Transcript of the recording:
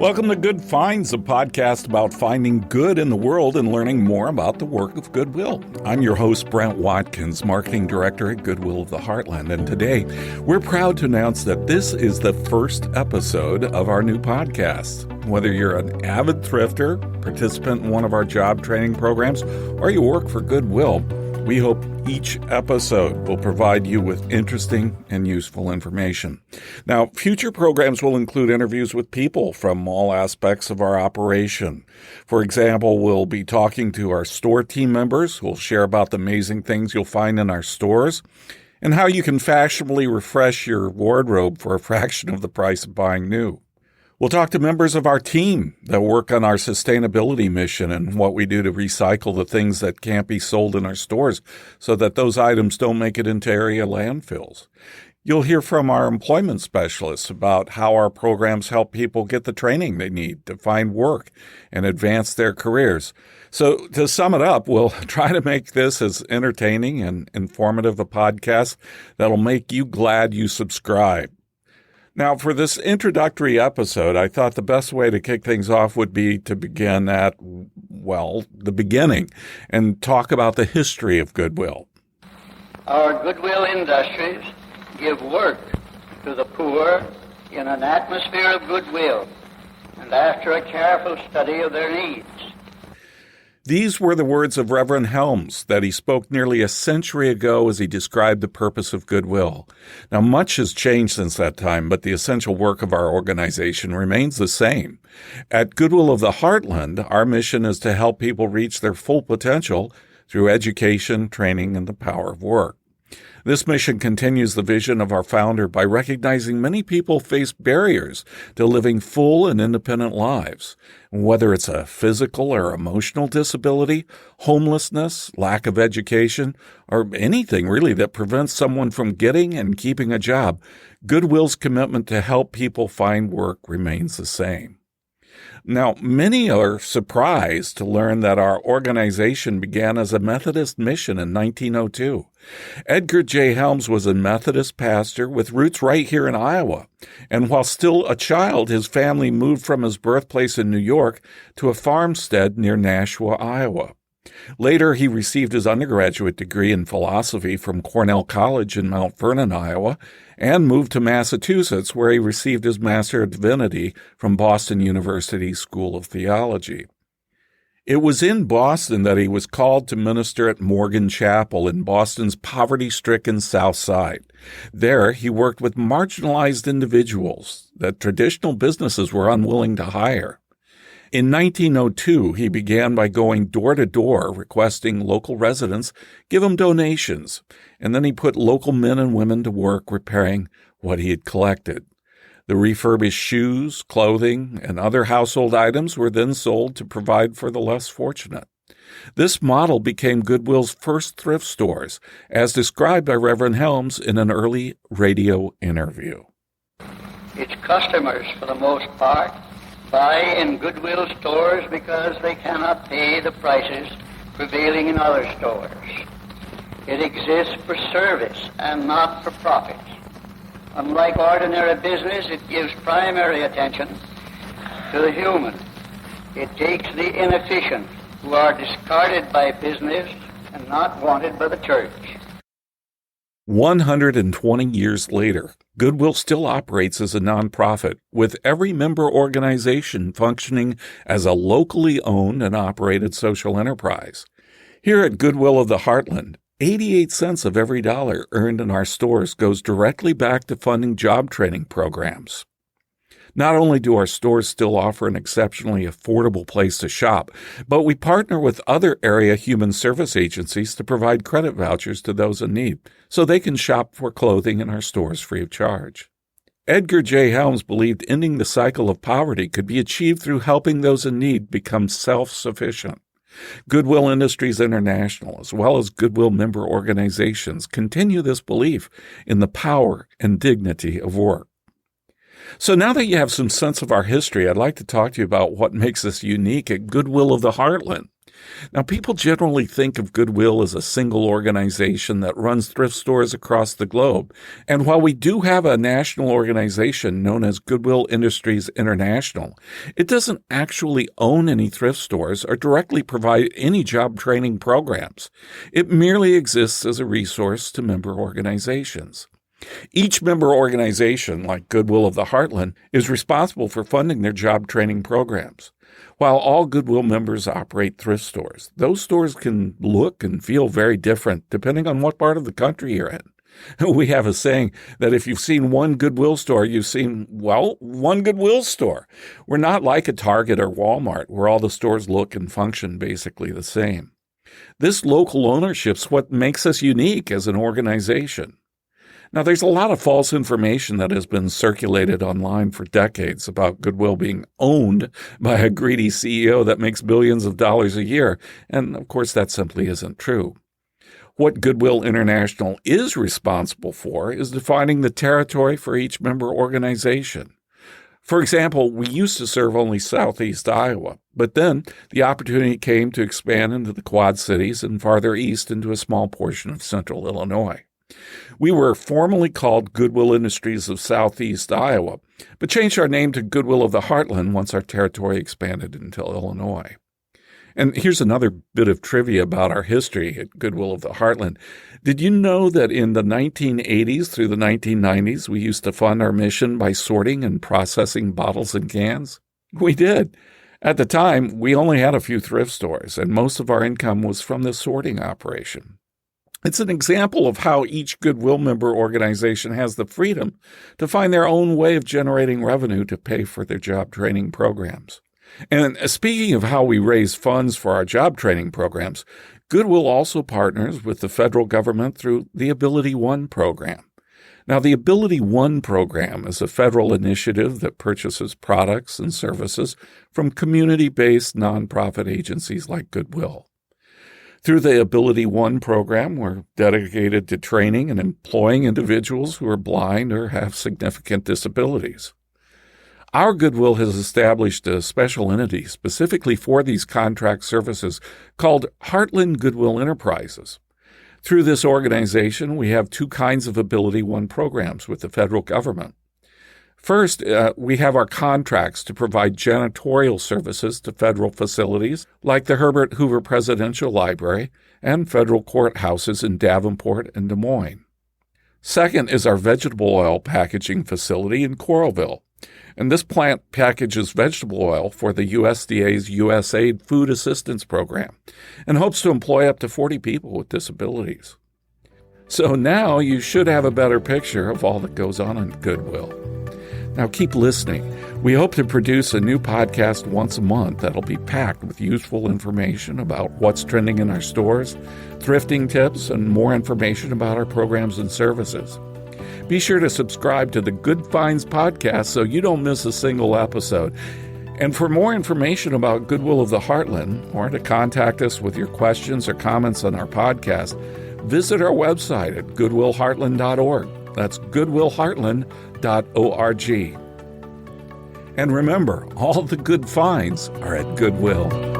Welcome to Good Finds, a podcast about finding good in the world and learning more about the work of Goodwill. I'm your host, Brent Watkins, Marketing Director at Goodwill of the Heartland, and today we're proud to announce that this is the first episode of our new podcast. Whether you're an avid thrifter, participant in one of our job training programs, or you work for Goodwill, we hope each episode will provide you with interesting and useful information. Now, future programs will include interviews with people from all aspects of our operation. For example, we'll be talking to our store team members who will share about the amazing things you'll find in our stores and how you can fashionably refresh your wardrobe for a fraction of the price of buying new. We'll talk to members of our team that work on our sustainability mission and what we do to recycle the things that can't be sold in our stores so that those items don't make it into area landfills. You'll hear from our employment specialists about how our programs help people get the training they need to find work and advance their careers. So to sum it up, we'll try to make this as entertaining and informative a podcast that'll make you glad you subscribe. Now, for this introductory episode, I thought the best way to kick things off would be to begin at, well, the beginning and talk about the history of Goodwill. Our Goodwill Industries give work to the poor in an atmosphere of goodwill and after a careful study of their needs. These were the words of Reverend Helms that he spoke nearly a century ago as he described the purpose of Goodwill. Now, much has changed since that time, but the essential work of our organization remains the same. At Goodwill of the Heartland, our mission is to help people reach their full potential through education, training, and the power of work. This mission continues the vision of our founder by recognizing many people face barriers to living full and independent lives. Whether it's a physical or emotional disability, homelessness, lack of education, or anything really that prevents someone from getting and keeping a job, Goodwill's commitment to help people find work remains the same. Now, many are surprised to learn that our organization began as a Methodist mission in 1902. Edgar J. Helms was a Methodist pastor with roots right here in Iowa, and while still a child, his family moved from his birthplace in New York to a farmstead near Nashua, Iowa. Later, he received his undergraduate degree in philosophy from Cornell College in Mount Vernon, Iowa, and moved to Massachusetts, where he received his Master of Divinity from Boston University School of Theology. It was in Boston that he was called to minister at Morgan Chapel in Boston's poverty-stricken South Side. There, he worked with marginalized individuals that traditional businesses were unwilling to hire. In 1902, he began by going door to door requesting local residents give him donations, and then he put local men and women to work repairing what he had collected. The refurbished shoes, clothing, and other household items were then sold to provide for the less fortunate. This model became Goodwill's first thrift stores, as described by Reverend Helms in an early radio interview. Its customers, for the most part, buy in Goodwill stores because they cannot pay the prices prevailing in other stores. It exists for service and not for profit. Unlike ordinary business, it gives primary attention to the human. It takes the inefficient who are discarded by business and not wanted by the church. 120 years later, Goodwill still operates as a nonprofit, with every member organization functioning as a locally owned and operated social enterprise. Here at Goodwill of the Heartland, 88 cents of every dollar earned in our stores goes directly back to funding job training programs. Not only do our stores still offer an exceptionally affordable place to shop, but we partner with other area human service agencies to provide credit vouchers to those in need, so they can shop for clothing in our stores free of charge. Edgar J. Helms believed ending the cycle of poverty could be achieved through helping those in need become self-sufficient. Goodwill Industries International, as well as Goodwill member organizations, continue this belief in the power and dignity of work. So now that you have some sense of our history, I'd like to talk to you about what makes us unique at Goodwill of the Heartland. Now, people generally think of Goodwill as a single organization that runs thrift stores across the globe. And while we do have a national organization known as Goodwill Industries International, it doesn't actually own any thrift stores or directly provide any job training programs. It merely exists as a resource to member organizations. Each member organization, like Goodwill of the Heartland, is responsible for funding their job training programs. While all Goodwill members operate thrift stores, those stores can look and feel very different depending on what part of the country you're in. We have a saying that if you've seen one Goodwill store, you've seen, one Goodwill store. We're not like a Target or Walmart, where all the stores look and function basically the same. This local ownership's what makes us unique as an organization. Now, there's a lot of false information that has been circulated online for decades about Goodwill being owned by a greedy CEO that makes billions of dollars a year, and of course that simply isn't true. What Goodwill International is responsible for is defining the territory for each member organization. For example, we used to serve only Southeast Iowa, but then the opportunity came to expand into the Quad Cities and farther east into a small portion of central Illinois. We were formerly called Goodwill Industries of Southeast Iowa, but changed our name to Goodwill of the Heartland once our territory expanded into Illinois. And here's another bit of trivia about our history at Goodwill of the Heartland. Did you know that in the 1980s through the 1990s, we used to fund our mission by sorting and processing bottles and cans? We did. At the time, we only had a few thrift stores, and most of our income was from the sorting operation. It's an example of how each Goodwill member organization has the freedom to find their own way of generating revenue to pay for their job training programs. And speaking of how we raise funds for our job training programs, Goodwill also partners with the federal government through the Ability One program. Now, the Ability One program is a federal initiative that purchases products and services from community-based nonprofit agencies like Goodwill. Through the Ability One program, we're dedicated to training and employing individuals who are blind or have significant disabilities. Our Goodwill has established a special entity specifically for these contract services called Heartland Goodwill Enterprises. Through this organization, we have two kinds of Ability One programs with the federal government. First, we have our contracts to provide janitorial services to federal facilities like the Herbert Hoover Presidential Library and federal courthouses in Davenport and Des Moines. Second is our vegetable oil packaging facility in Coralville. And this plant packages vegetable oil for the USDA's USAID Food Assistance Program and hopes to employ up to 40 people with disabilities. So now you should have a better picture of all that goes on in Goodwill. Now keep listening. We hope to produce a new podcast once a month that'll be packed with useful information about what's trending in our stores, thrifting tips, and more information about our programs and services. Be sure to subscribe to the Good Finds podcast so you don't miss a single episode. And for more information about Goodwill of the Heartland, or to contact us with your questions or comments on our podcast, visit our website at goodwillheartland.org. That's goodwillheartland.org. And remember, all the good finds are at Goodwill.